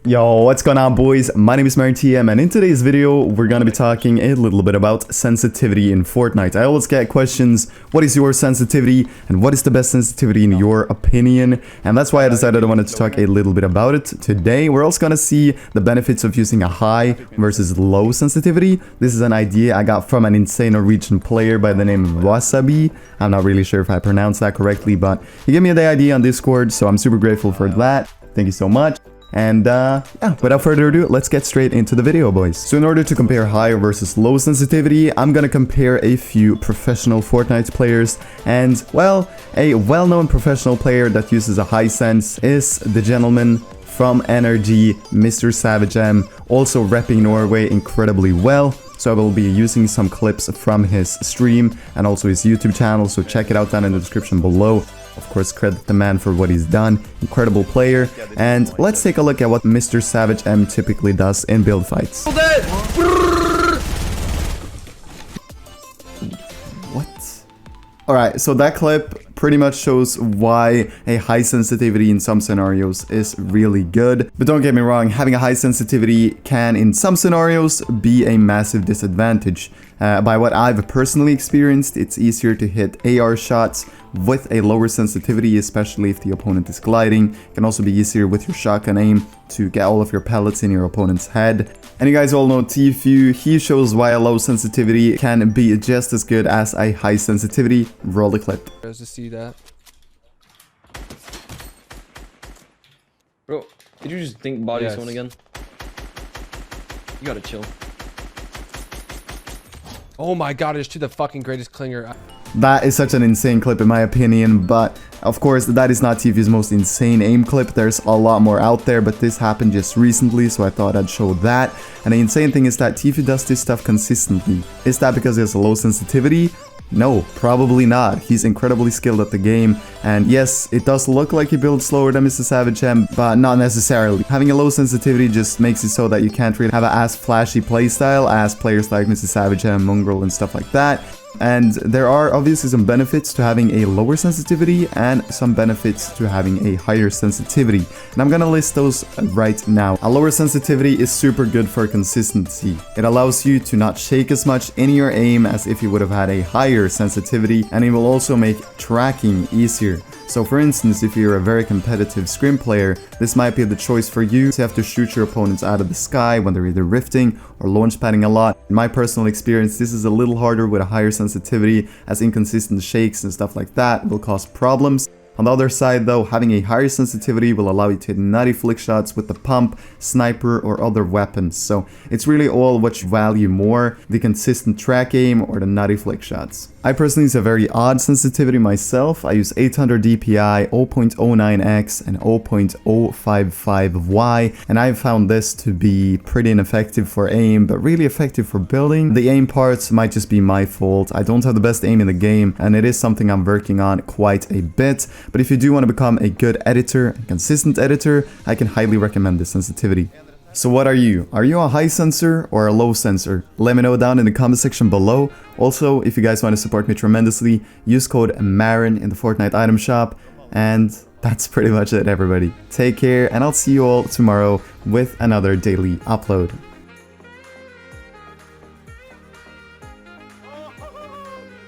Yo, what's going on, boys? My name is MrSavageM, and in today's video, we're gonna be talking a little bit about sensitivity in Fortnite. I always get questions, what is your sensitivity, and what is the best sensitivity in your opinion? And that's why I decided I wanted to talk a little bit about it today. We're also gonna see the benefits of using a high versus low sensitivity. This is an idea I got from an insane Norwegian player by the name of Wasabi. I'm not really sure if I pronounced that correctly, but he gave me the idea on Discord, so I'm super grateful for that. Thank you so much. And yeah, without further ado, let's get straight into the video, boys. So in order to compare high versus low sensitivity, I'm gonna compare a few professional Fortnite players. And well, a well-known professional player that uses a high sense is the gentleman from NRG, MrSavageM, also repping Norway incredibly well. So I will be using some clips from his stream and also his YouTube channel, so check it out down in the description below. Of course, credit the man for what he's done. Incredible player. And let's take a look at what MrSavageM typically does in build fights. What? Alright, so that clip pretty much shows why a high sensitivity in some scenarios is really good. But don't get me wrong, having a high sensitivity can in some scenarios be a massive disadvantage. By what I've personally experienced, it's easier to hit AR shots with a lower sensitivity, especially if the opponent is gliding. It can also be easier with your shotgun aim to get all of your pellets in your opponent's head. And you guys all know Tfue. He shows why a low sensitivity can be just as good as a high sensitivity. Roll the clip. To see that. Bro, did you just think body Yes. someone again? You gotta chill. Oh my god, it's to the fucking greatest clinger. That is such an insane clip in my opinion, but of course that is not Tfue's most insane aim clip. There's a lot more out there, but this happened just recently, so I thought I'd show that. And the insane thing is that Tfue does this stuff consistently. Is that because he has a low sensitivity? No, probably not. He's incredibly skilled at the game, and yes, it does look like he builds slower than MrSavageM, but not necessarily. Having a low sensitivity just makes it so that you can't really have an as flashy playstyle as players like MrSavageM, Mongrel, and stuff like that. And there are obviously some benefits to having a lower sensitivity and some benefits to having a higher sensitivity. And I'm gonna list those right now. A lower sensitivity is super good for consistency. It allows you to not shake as much in your aim as if you would have had a higher sensitivity, and it will also make tracking easier. So for instance, if you're a very competitive scrim player, this might be the choice for you. So you have to shoot your opponents out of the sky when they're either rifting or launch padding a lot. In my personal experience, this is a little harder with a higher sensitivity, as inconsistent shakes and stuff like that will cause problems. On the other side though, having a higher sensitivity will allow you to hit nutty flick shots with the pump, sniper, or other weapons. So it's really all what you value more, the consistent track aim or the nutty flick shots. I personally use a very odd sensitivity myself. I use 800 DPI, 0.09x, and 0.055y, and I've found this to be pretty ineffective for aim, but really effective for building. The aim parts might just be my fault. I don't have the best aim in the game, and it is something I'm working on quite a bit. But if you do want to become a good editor, a consistent editor, I can highly recommend this sensitivity. So what are you? Are you a high sensor or a low sensor? Let me know down in the comment section below. Also, if you guys want to support me tremendously, use code MARIN in the Fortnite item shop. And that's pretty much it, everybody. Take care, and I'll see you all tomorrow with another daily upload.